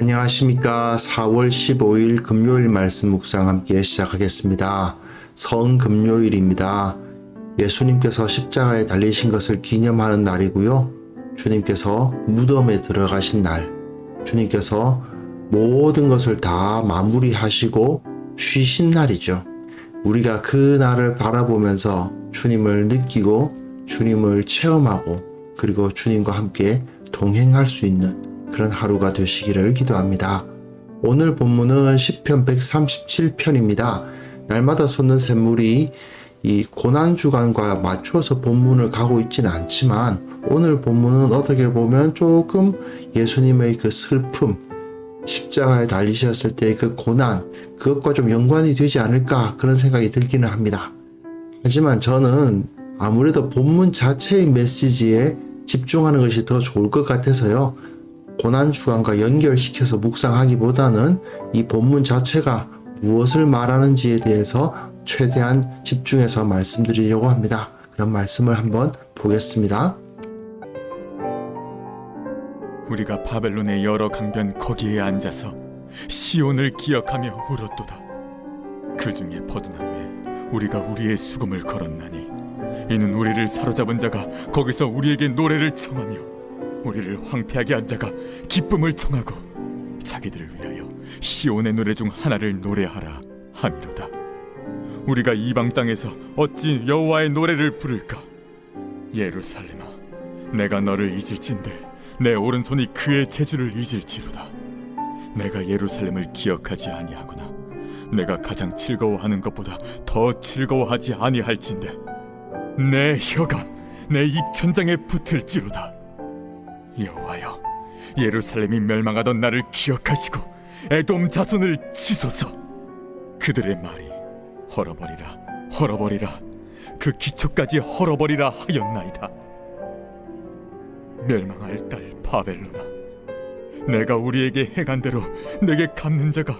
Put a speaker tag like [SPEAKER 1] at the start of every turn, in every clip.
[SPEAKER 1] 안녕하십니까. 4월 15일 금요일 말씀 묵상 함께 시작하겠습니다. 성금요일입니다. 예수님께서 십자가에 달리신 것을 기념하는 날이고요. 주님께서 무덤에 들어가신 날, 주님께서 모든 것을 다 마무리하시고 쉬신 날이죠. 우리가 그 날을 바라보면서 주님을 느끼고 주님을 체험하고 그리고 주님과 함께 동행할 수 있는 그런 하루가 되시기를 기도합니다. 오늘 본문은 시편 137편입니다. 날마다 솟는 샘물이 이 고난주간과 맞춰서 본문을 가고 있지는 않지만 오늘 본문은 어떻게 보면 조금 예수님의 그 슬픔, 십자가에 달리셨을 때의 그 고난, 그것과 좀 연관이 되지 않을까 그런 생각이 들기는 합니다. 하지만 저는 아무래도 본문 자체의 메시지에 집중하는 것이 더 좋을 것 같아서요. 고난주간과 연결시켜서 묵상하기보다는 이 본문 자체가 무엇을 말하는지에 대해서 최대한 집중해서 말씀드리려고 합니다. 그런 말씀을 한번 보겠습니다.
[SPEAKER 2] 우리가 바벨론의 여러 강변 거기에 앉아서 시온을 기억하며 울었도다. 그 중에 버드나 후에 우리가 우리의 수금을 걸었나니 이는 우리를 사로잡은 자가 거기서 우리에게 노래를 청하며 우리를 황폐하게 한 자가 기쁨을 청하고 자기들을 위하여 시온의 노래 중 하나를 노래하라 함이로다. 우리가 이방 땅에서 어찌 여호와의 노래를 부를까? 예루살렘아, 내가 너를 잊을진대 내 오른손이 그의 재주를 잊을지로다. 내가 예루살렘을 기억하지 아니하거나 내가 가장 즐거워하는 것보다 더 즐거워하지 아니할진대 내 혀가 내 입천장에 붙을지로다. 여호와여, 예루살렘이 멸망하던 날을 기억하시고 에돔 자손을 치소서. 그들의 말이 헐어버리라 헐어버리라 그 기초까지 헐어버리라 하였나이다. 멸망할 딸 바벨론아, 내가 우리에게 행한 대로 내게 갚는 자가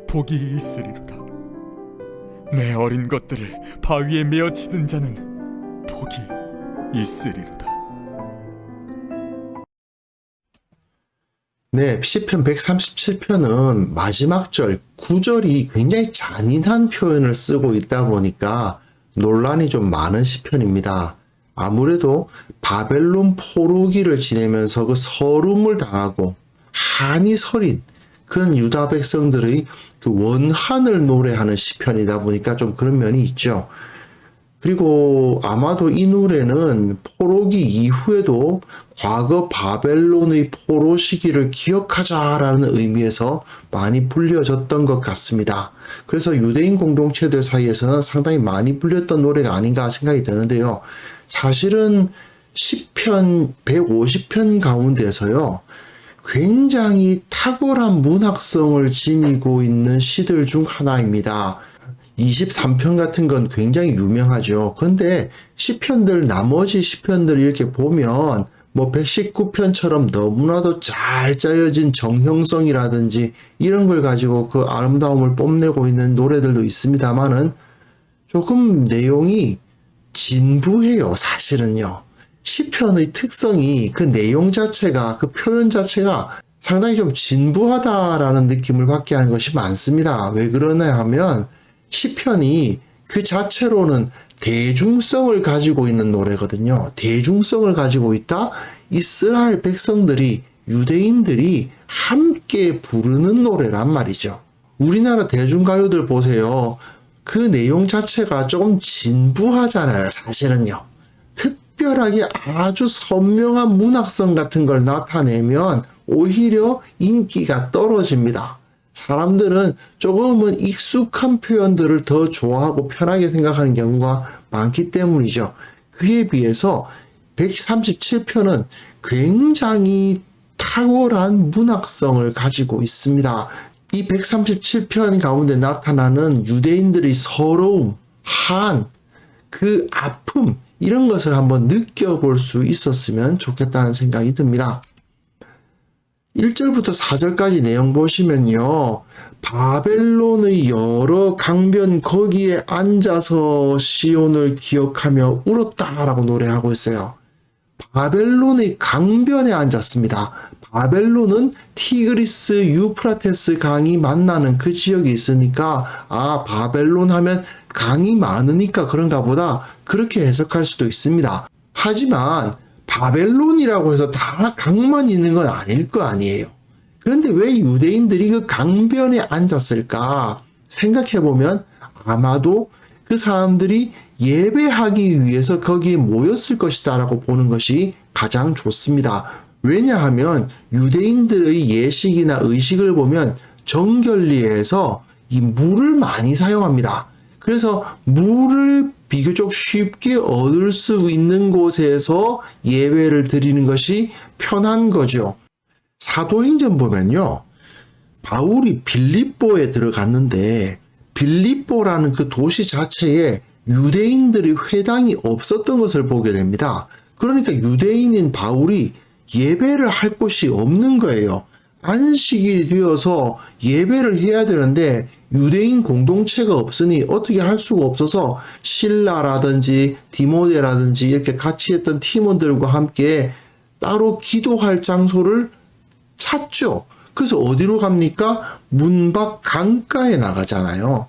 [SPEAKER 2] 복이 있으리로다. 내 어린 것들을 바위에 메어 치는 자는 복이 있으리로다.
[SPEAKER 1] 네, 시편 137편은 마지막 절 9절이 굉장히 잔인한 표현을 쓰고 있다 보니까 논란이 좀 많은 시편입니다. 아무래도 바벨론 포로기를 지내면서 그 서름을 당하고 한이 서린 그런 유다 백성들의 그 원한을 노래하는 시편이다 보니까 좀 그런 면이 있죠. 그리고 아마도 이 노래는 포로기 이후에도 과거 바벨론의 포로 시기를 기억하자라는 의미에서 많이 불려졌던 것 같습니다. 그래서 유대인 공동체들 사이에서는 상당히 많이 불렸던 노래가 아닌가 생각이 드는데요. 사실은 시편 150편 가운데서요, 굉장히 탁월한 문학성을 지니고 있는 시들 중 하나입니다. 23편 같은 건 굉장히 유명하죠. 근데 시편들, 나머지 시편들 이렇게 보면 뭐 119편처럼 너무나도 잘 짜여진 정형성이라든지 이런 걸 가지고 그 아름다움을 뽐내고 있는 노래들도 있습니다만은 조금 내용이 진부해요, 사실은요. 시편의 특성이 그 내용 자체가, 그 표현 자체가 상당히 좀 진부하다라는 느낌을 받게 하는 것이 많습니다. 왜 그러냐 하면 시편이 그 자체로는 대중성을 가지고 있는 노래거든요. 대중성을 가지고 있다. 이스라엘 백성들이, 유대인들이 함께 부르는 노래란 말이죠. 우리나라 대중가요들 보세요. 그 내용 자체가 조금 진부하잖아요, 사실은요. 특별하게 아주 선명한 문학성 같은 걸 나타내면 오히려 인기가 떨어집니다. 사람들은 조금은 익숙한 표현들을 더 좋아하고 편하게 생각하는 경우가 많기 때문이죠. 그에 비해서 137편은 굉장히 탁월한 문학성을 가지고 있습니다. 이 137편 가운데 나타나는 유대인들의 서러움, 한, 그 아픔, 이런 것을 한번 느껴볼 수 있었으면 좋겠다는 생각이 듭니다. 1절부터 4절까지 내용 보시면요. 바벨론의 여러 강변 거기에 앉아서 시온을 기억하며 울었다라고 노래하고 있어요. 바벨론의 강변에 앉았습니다. 바벨론은 티그리스 유프라테스 강이 만나는 그 지역에 있으니까 바벨론 하면 강이 많으니까 그런가 보다 그렇게 해석할 수도 있습니다. 하지만 바벨론이라고 해서 다 강만 있는 건 아닐 거 아니에요. 그런데 왜 유대인들이 그 강변에 앉았을까 생각해보면 아마도 그 사람들이 예배하기 위해서 거기에 모였을 것이다 라고 보는 것이 가장 좋습니다. 왜냐하면 유대인들의 예식이나 의식을 보면 정결리에서 이 물을 많이 사용합니다. 그래서 물을 비교적 쉽게 얻을 수 있는 곳에서 예배를 드리는 것이 편한 거죠. 사도행전 보면요. 바울이 빌립보에 들어갔는데 빌립보라는 그 도시 자체에 유대인들이 회당이 없었던 것을 보게 됩니다. 그러니까 유대인인 바울이 예배를 할 곳이 없는 거예요. 안식이 되어서 예배를 해야 되는데 유대인 공동체가 없으니 어떻게 할 수가 없어서 실라라든지 디모데라든지 이렇게 같이 했던 팀원들과 함께 따로 기도할 장소를 찾죠. 그래서 어디로 갑니까? 문 밖 강가에 나가잖아요.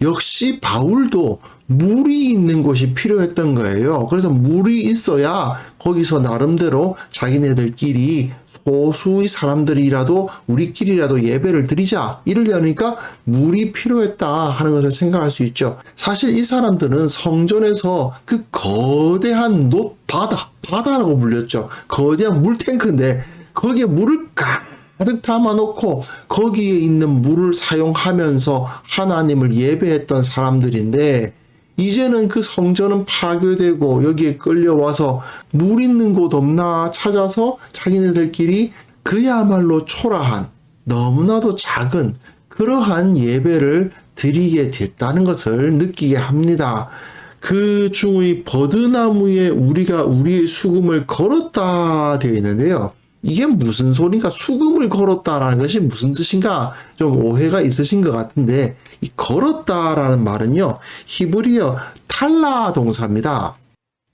[SPEAKER 1] 역시 바울도 물이 있는 곳이 필요했던 거예요. 그래서 물이 있어야 거기서 나름대로 자기네들끼리 소수의 사람들이라도 우리끼리라도 예배를 드리자 이러려니까 물이 필요했다 하는 것을 생각할 수 있죠. 사실 이 사람들은 성전에서 그 거대한 바다라고 불렸죠. 거대한 물탱크인데 거기에 물을 가득 담아놓고 거기에 있는 물을 사용하면서 하나님을 예배했던 사람들인데 이제는 그 성전은 파괴되고 여기에 끌려와서 물 있는 곳 없나 찾아서 자기네들끼리 그야말로 초라한 너무나도 작은 그러한 예배를 드리게 됐다는 것을 느끼게 합니다. 그 중의 버드나무에 우리가 우리의 수금을 걸었다 되어 있는데요. 이게 무슨 소린가? 수금을 걸었다라는 것이 무슨 뜻인가? 좀 오해가 있으신 것 같은데 이 걸었다라는 말은요. 히브리어 탈라 동사입니다.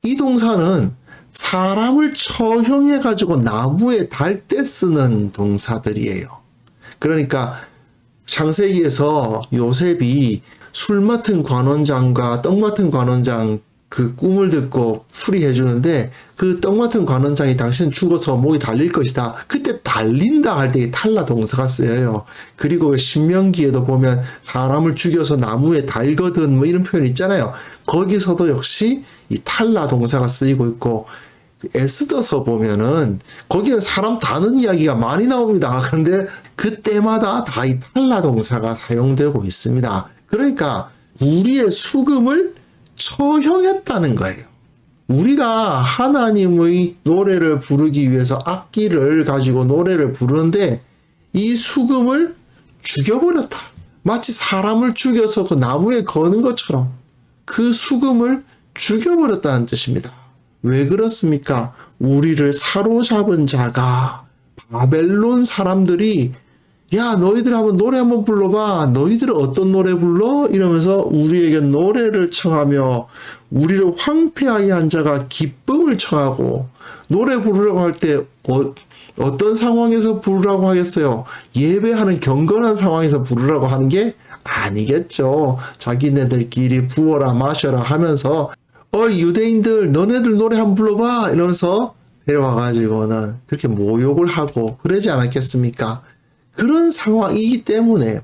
[SPEAKER 1] 이 동사는 사람을 처형해 가지고 나무에 달 때 쓰는 동사들이에요. 그러니까 창세기에서 요셉이 술 맡은 관원장과 떡 맡은 관원장 그 꿈을 듣고 풀이해 주는데 그 떡 맡은 관원장이 당신 죽어서 목이 달릴 것이다. 그때 달린다 할 때 탈라 동사가 쓰여요. 그리고 신명기에도 보면 사람을 죽여서 나무에 달거든 뭐 이런 표현이 있잖아요. 거기서도 역시 이 탈라 동사가 쓰이고 있고 에스더서 보면은 거기는 사람 다는 이야기가 많이 나옵니다. 그런데 그때마다 다 이 탈라 동사가 사용되고 있습니다. 그러니까 우리의 수금을 처형했다는 거예요. 우리가 하나님의 노래를 부르기 위해서 악기를 가지고 노래를 부르는데 이 수금을 죽여버렸다. 마치 사람을 죽여서 그 나무에 거는 것처럼 그 수금을 죽여버렸다는 뜻입니다. 왜 그렇습니까? 우리를 사로잡은 자가 바벨론 사람들이 야 너희들 한번 노래 한번 불러봐. 너희들은 어떤 노래 불러? 이러면서 우리에게 노래를 청하며 우리를 황폐하게 한 자가 기쁨을 청하고 노래 부르라고 할 때 어떤 상황에서 부르라고 하겠어요? 예배하는 경건한 상황에서 부르라고 하는 게 아니겠죠. 자기네들끼리 부어라 마셔라 하면서 유대인들 너네들 노래 한번 불러봐 이러면서 데려와가지고는 그렇게 모욕을 하고 그러지 않았겠습니까? 그런 상황이기 때문에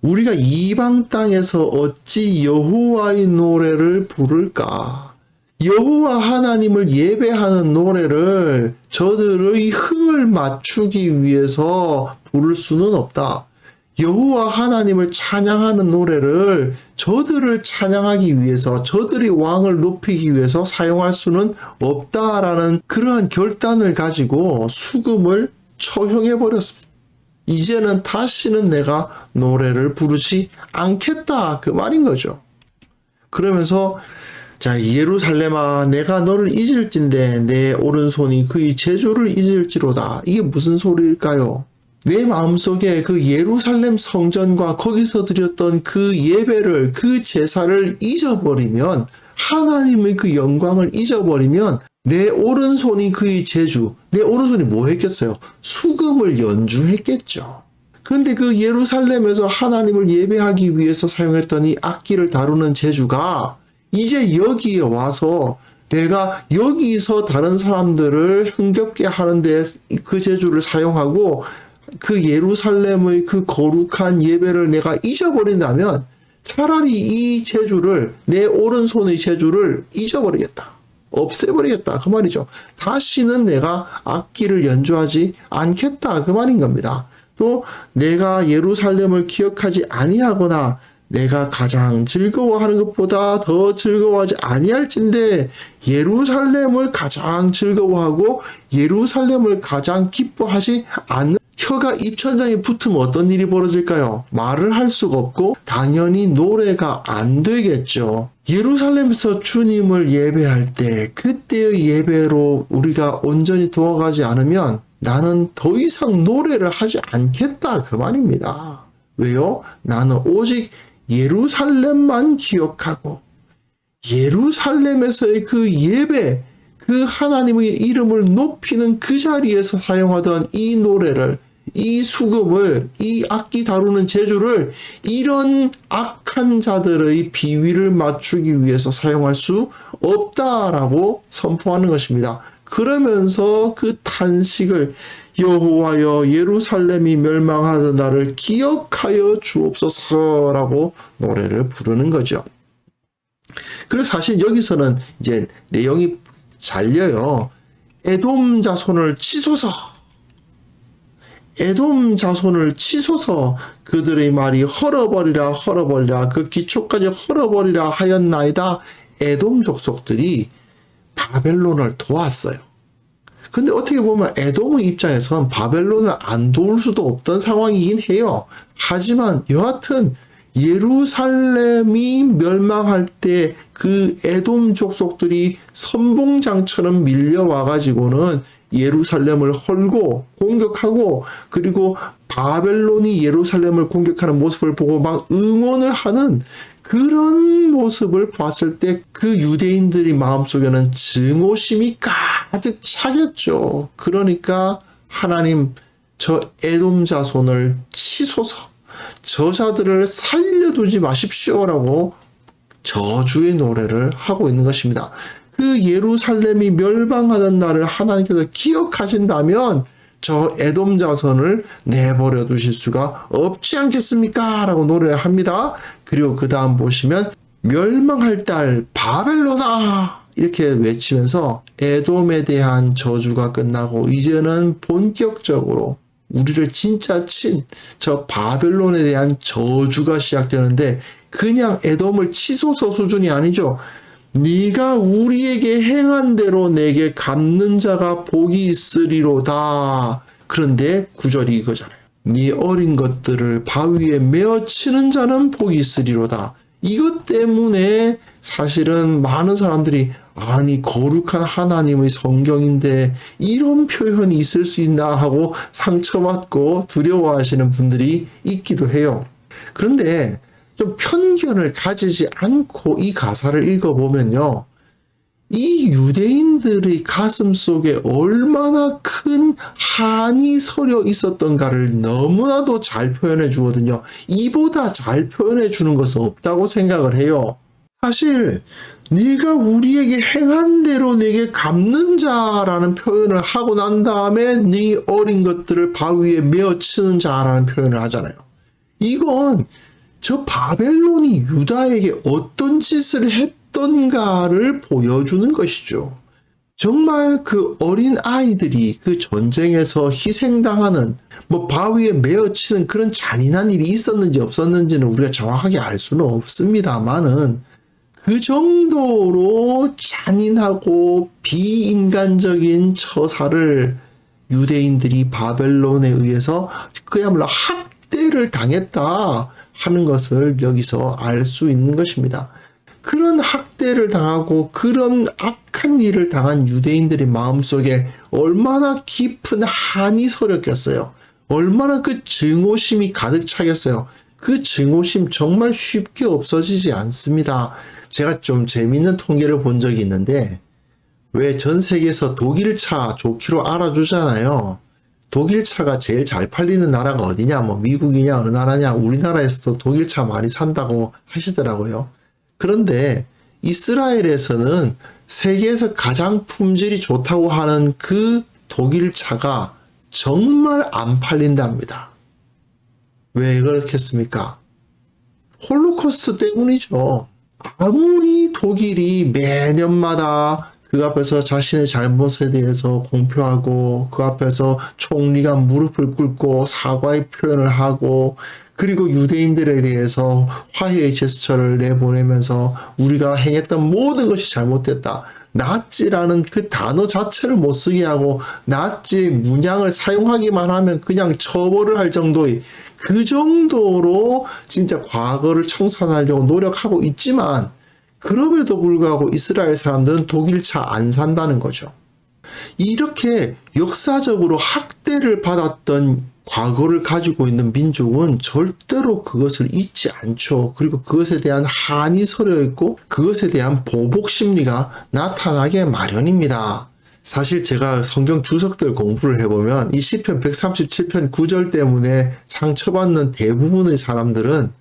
[SPEAKER 1] 우리가 이방 땅에서 어찌 여호와의 노래를 부를까? 여호와 하나님을 예배하는 노래를 저들의 흥을 맞추기 위해서 부를 수는 없다. 여호와 하나님을 찬양하는 노래를 저들을 찬양하기 위해서 저들이 왕을 높이기 위해서 사용할 수는 없다라는 그러한 결단을 가지고 수금을 처형해 버렸습니다. 이제는 다시는 내가 노래를 부르지 않겠다 그 말인 거죠. 그러면서 자 예루살렘아 내가 너를 잊을진대 내 오른손이 그의 제주를 잊을지로다. 이게 무슨 소리일까요? 내 마음속에 그 예루살렘 성전과 거기서 드렸던 그 예배를 그 제사를 잊어버리면 하나님의 그 영광을 잊어버리면 내 오른손이 그의 재주, 내 오른손이 뭐 했겠어요? 수금을 연주했겠죠. 그런데 그 예루살렘에서 하나님을 예배하기 위해서 사용했던 이 악기를 다루는 재주가 이제 여기에 와서 내가 여기서 다른 사람들을 흥겹게 하는데 그 재주를 사용하고 그 예루살렘의 그 거룩한 예배를 내가 잊어버린다면 차라리 이 재주를, 내 오른손의 재주를 잊어버리겠다. 없애버리겠다. 그 말이죠. 다시는 내가 악기를 연주하지 않겠다. 그 말인 겁니다. 또 내가 예루살렘을 기억하지 아니하거나 내가 가장 즐거워하는 것보다 더 즐거워하지 아니할진대 예루살렘을 가장 즐거워하고 예루살렘을 가장 기뻐하지 않는 혀가 입천장에 붙으면 어떤 일이 벌어질까요? 말을 할 수가 없고 당연히 노래가 안 되겠죠. 예루살렘에서 주님을 예배할 때 그때의 예배로 우리가 온전히 도와가지 않으면 나는 더 이상 노래를 하지 않겠다 그 말입니다. 왜요? 나는 오직 예루살렘만 기억하고 예루살렘에서의 그 예배, 그 하나님의 이름을 높이는 그 자리에서 사용하던 이 노래를, 이 수금을, 이 악기 다루는 재주를 이런 악한 자들의 비위를 맞추기 위해서 사용할 수 없다라고 선포하는 것입니다. 그러면서 그 탄식을 여호와여 예루살렘이 멸망하는 날을 기억하여 주옵소서라고 노래를 부르는 거죠. 그래서 사실 여기서는 이제 내용이 잘려요. 에돔 자손을 치소서. 에돔 자손을 치소서. 그들의 말이 헐어버리라 헐어버리라 그 기초까지 헐어버리라 하였나이다. 에돔 족속들이 바벨론을 도왔어요. 근데 어떻게 보면 에돔의 입장에선 바벨론을 안 도울 수도 없던 상황이긴 해요. 하지만 여하튼 예루살렘이 멸망할 때 그 에돔 족속들이 선봉장처럼 밀려와가지고는 예루살렘을 헐고 공격하고 그리고 바벨론이 예루살렘을 공격하는 모습을 보고 막 응원을 하는 그런 모습을 봤을 때 그 유대인들이 마음속에는 증오심이 가득 차겠죠. 그러니까 하나님 저 에돔 자손을 치소서, 저자들을 살려두지 마십시오라고 저주의 노래를 하고 있는 것입니다. 그 예루살렘이 멸망하는 날을 하나님께서 기억하신다면 저 에돔 자손을 내버려 두실 수가 없지 않겠습니까? 라고 노래를 합니다. 그리고 그 다음 보시면 멸망할 딸 바벨론아 이렇게 외치면서 에돔에 대한 저주가 끝나고 이제는 본격적으로 우리를 진짜 친 저 바벨론에 대한 저주가 시작되는데 그냥 에돔을 치소서 수준이 아니죠. 네가 우리에게 행한 대로 내게 갚는 자가 복이 있으리로다. 그런데 구절이 이거잖아요. 네 어린 것들을 바위에 메어치는 자는 복이 있으리로다. 이것 때문에 사실은 많은 사람들이 아니 거룩한 하나님의 성경인데 이런 표현이 있을 수 있나 하고 상처받고 두려워하시는 분들이 있기도 해요. 그런데 좀 편견을 가지지 않고 이 가사를 읽어보면요. 이 유대인들의 가슴 속에 얼마나 큰 한이 서려 있었던가를 너무나도 잘 표현해 주거든요. 이보다 잘 표현해 주는 것은 없다고 생각을 해요. 사실 네가 우리에게 행한 대로 내게 갚는 자라는 표현을 하고 난 다음에 네 어린 것들을 바위에 메어치는 자라는 표현을 하잖아요. 이건 저 바벨론이 유다에게 어떤 짓을 했던가를 보여주는 것이죠. 정말 그 어린 아이들이 그 전쟁에서 희생당하는 바위에 메어치는 그런 잔인한 일이 있었는지 없었는지는 우리가 정확하게 알 수는 없습니다만은 그 정도로 잔인하고 비인간적인 처사를 유대인들이 바벨론에 의해서 그야말로 학대를 당했다 하는 것을 여기서 알 수 있는 것입니다. 그런 학대를 당하고 그런 악한 일을 당한 유대인들의 마음속에 얼마나 깊은 한이 서렸겠어요. 얼마나 그 증오심이 가득 차겠어요. 그 증오심 정말 쉽게 없어지지 않습니다. 제가 좀 재미있는 통계를 본 적이 있는데 왜 전 세계에서 독일차 좋기로 알아주잖아요. 독일차가 제일 잘 팔리는 나라가 어디냐? 뭐 미국이냐 어느 나라냐? 우리나라에서도 독일차 많이 산다고 하시더라고요. 그런데 이스라엘에서는 세계에서 가장 품질이 좋다고 하는 그 독일차가 정말 안 팔린답니다. 왜 그렇겠습니까? 홀로코스트 때문이죠. 아무리 독일이 매년마다 그 앞에서 자신의 잘못에 대해서 공표하고 그 앞에서 총리가 무릎을 꿇고 사과의 표현을 하고 그리고 유대인들에 대해서 화해의 제스처를 내보내면서 우리가 행했던 모든 것이 잘못됐다. 나치라는 그 단어 자체를 못 쓰게 하고 나치의 문양을 사용하기만 하면 그냥 처벌을 할 정도의 그 정도로 진짜 과거를 청산하려고 노력하고 있지만 그럼에도 불구하고 이스라엘 사람들은 독일차 안 산다는 거죠. 이렇게 역사적으로 학대를 받았던 과거를 가지고 있는 민족은 절대로 그것을 잊지 않죠. 그리고 그것에 대한 한이 서려 있고 그것에 대한 보복 심리가 나타나게 마련입니다. 사실 제가 성경 주석들 공부를 해보면 이 시편 137편 9절 때문에 상처받는 대부분의 사람들은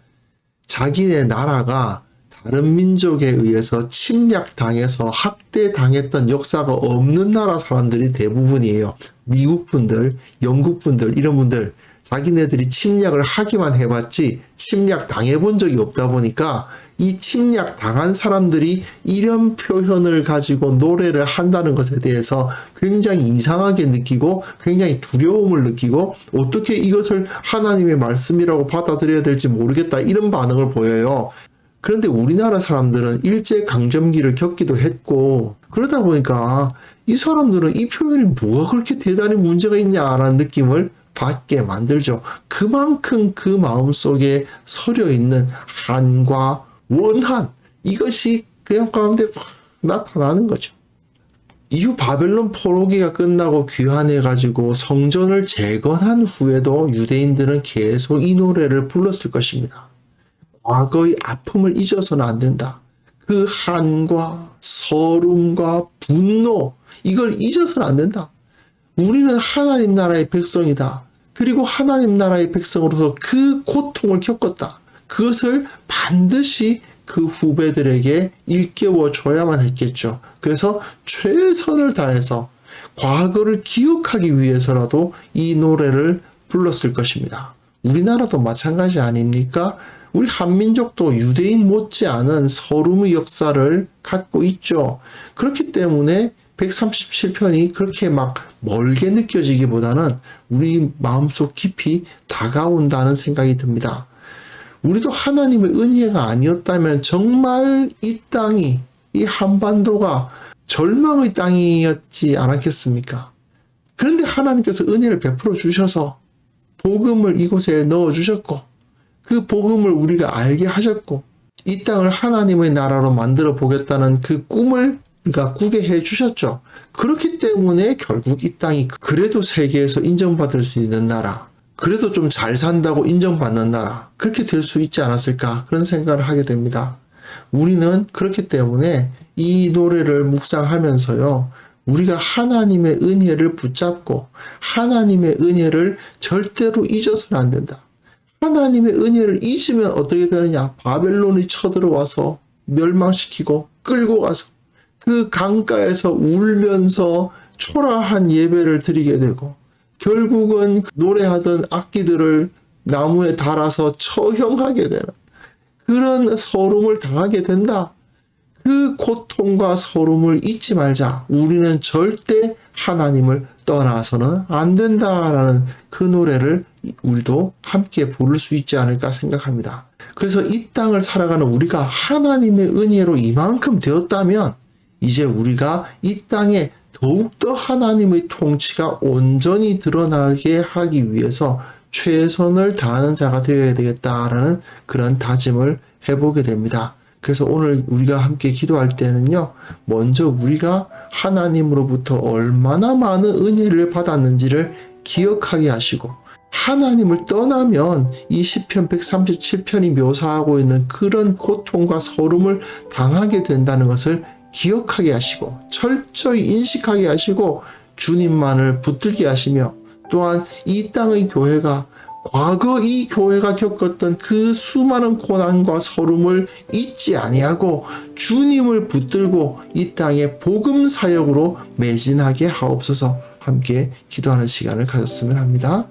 [SPEAKER 1] 자기네 나라가 다른 민족에 의해서 침략당해서 학대당했던 역사가 없는 나라 사람들이 대부분이에요. 미국 분들, 영국 분들, 이런 분들 자기네들이 침략을 하기만 해봤지 침략 당해본 적이 없다 보니까 이 침략 당한 사람들이 이런 표현을 가지고 노래를 한다는 것에 대해서 굉장히 이상하게 느끼고 굉장히 두려움을 느끼고 어떻게 이것을 하나님의 말씀이라고 받아들여야 될지 모르겠다 이런 반응을 보여요. 그런데 우리나라 사람들은 일제강점기를 겪기도 했고 그러다 보니까 이 사람들은 이 표현이 뭐가 그렇게 대단히 문제가 있냐라는 느낌을 받게 만들죠. 그만큼 그 마음속에 서려 있는 한과 원한 이것이 그냥 가운데 나타나는 거죠. 이후 바벨론 포로기가 끝나고 귀환해가지고 성전을 재건한 후에도 유대인들은 계속 이 노래를 불렀을 것입니다. 과거의 아픔을 잊어서는 안 된다. 그 한과 서름과 분노 이걸 잊어서는 안 된다. 우리는 하나님 나라의 백성이다. 그리고 하나님 나라의 백성으로서 그 고통을 겪었다. 그것을 반드시 그 후배들에게 일깨워 줘야만 했겠죠. 그래서 최선을 다해서 과거를 기억하기 위해서라도 이 노래를 불렀을 것입니다. 우리나라도 마찬가지 아닙니까? 우리 한민족도 유대인 못지않은 서름의 역사를 갖고 있죠. 그렇기 때문에 137편이 그렇게 막 멀게 느껴지기보다는 우리 마음속 깊이 다가온다는 생각이 듭니다. 우리도 하나님의 은혜가 아니었다면 정말 이 땅이, 이 한반도가 절망의 땅이었지 않았겠습니까? 그런데 하나님께서 은혜를 베풀어 주셔서 복음을 이곳에 넣어 주셨고 그 복음을 우리가 알게 하셨고 이 땅을 하나님의 나라로 만들어 보겠다는 그 꿈을 우리가 꾸게 해 주셨죠. 그렇기 때문에 결국 이 땅이 그래도 세계에서 인정받을 수 있는 나라, 그래도 좀 잘 산다고 인정받는 나라, 그렇게 될 수 있지 않았을까 그런 생각을 하게 됩니다. 우리는 그렇기 때문에 이 노래를 묵상하면서요, 우리가 하나님의 은혜를 붙잡고 하나님의 은혜를 절대로 잊어서는 안 된다. 하나님의 은혜를 잊으면 어떻게 되느냐? 바벨론이 쳐들어와서 멸망시키고 끌고 가서 그 강가에서 울면서 초라한 예배를 드리게 되고 결국은 노래하던 악기들을 나무에 달아서 처형하게 되는 그런 서름을 당하게 된다. 그 고통과 서름을 잊지 말자. 우리는 절대 하나님을 떠나서는 안 된다라는 그 노래를 우리도 함께 부를 수 있지 않을까 생각합니다. 그래서 이 땅을 살아가는 우리가 하나님의 은혜로 이만큼 되었다면 이제 우리가 이 땅에 더욱더 하나님의 통치가 온전히 드러나게 하기 위해서 최선을 다하는 자가 되어야 되겠다라는 그런 다짐을 해보게 됩니다. 그래서 오늘 우리가 함께 기도할 때는요, 먼저 우리가 하나님으로부터 얼마나 많은 은혜를 받았는지를 기억하게 하시고, 하나님을 떠나면 이 시편 137편이 묘사하고 있는 그런 고통과 서름을 당하게 된다는 것을 기억하게 하시고 철저히 인식하게 하시고 주님만을 붙들게 하시며, 또한 이 땅의 교회가 과거 이 교회가 겪었던 그 수많은 고난과 서름을 잊지 아니하고 주님을 붙들고 이 땅의 복음 사역으로 매진하게 하옵소서. 함께 기도하는 시간을 가졌으면 합니다.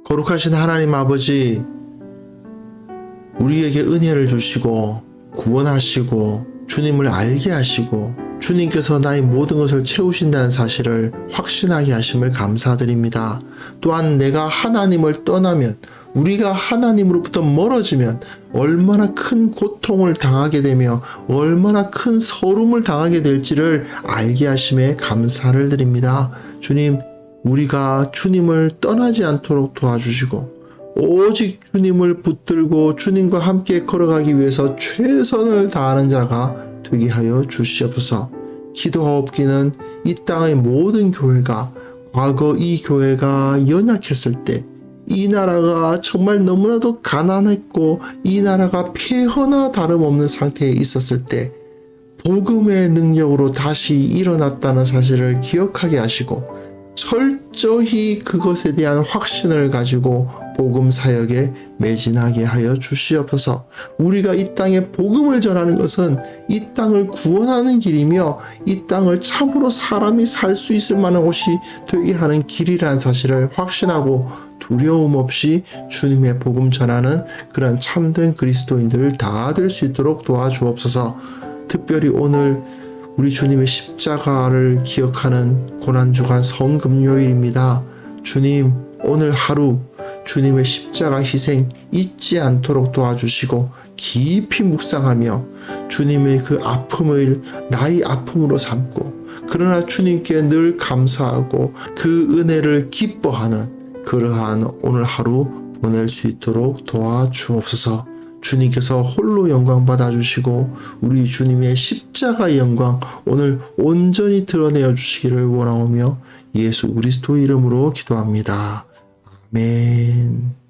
[SPEAKER 1] 거룩하신 하나님 아버지, 우리에게 은혜를 주시고 구원하시고 주님을 알게 하시고 주님께서 나의 모든 것을 채우신다는 사실을 확신하게 하심을 감사드립니다. 또한 내가 하나님을 떠나면, 우리가 하나님으로부터 멀어지면 얼마나 큰 고통을 당하게 되며 얼마나 큰 서름을 당하게 될지를 알게 하심에 감사를 드립니다. 주님, 우리가 주님을 떠나지 않도록 도와주시고 오직 주님을 붙들고 주님과 함께 걸어가기 위해서 최선을 다하는 자가 되게 하여 주시옵소서. 기도하옵기는 이 땅의 모든 교회가 과거 이 교회가 연약했을 때, 이 나라가 정말 너무나도 가난했고 이 나라가 폐허나 다름없는 상태에 있었을 때 복음의 능력으로 다시 일어났다는 사실을 기억하게 하시고 철저히 그것에 대한 확신을 가지고 복음 사역에 매진하게 하여 주시옵소서. 우리가 이 땅에 복음을 전하는 것은 이 땅을 구원하는 길이며 이 땅을 참으로 사람이 살 수 있을 만한 곳이 되게 하는 길이라는 사실을 확신하고 두려움 없이 주님의 복음 전하는 그런 참된 그리스도인들 다 될 수 있도록 도와주옵소서. 특별히 오늘 우리 주님의 십자가를 기억하는 고난주간 성금요일입니다. 주님, 오늘 하루 주님의 십자가 희생 잊지 않도록 도와주시고 깊이 묵상하며 주님의 그 아픔을 나의 아픔으로 삼고, 그러나 주님께 늘 감사하고 그 은혜를 기뻐하는 그러한 오늘 하루 보낼 수 있도록 도와주옵소서. 주님께서 홀로 영광 받아주시고 우리 주님의 십자가의 영광 오늘 온전히 드러내어 주시기를 원하오며 예수 그리스도의 이름으로 기도합니다. 아멘.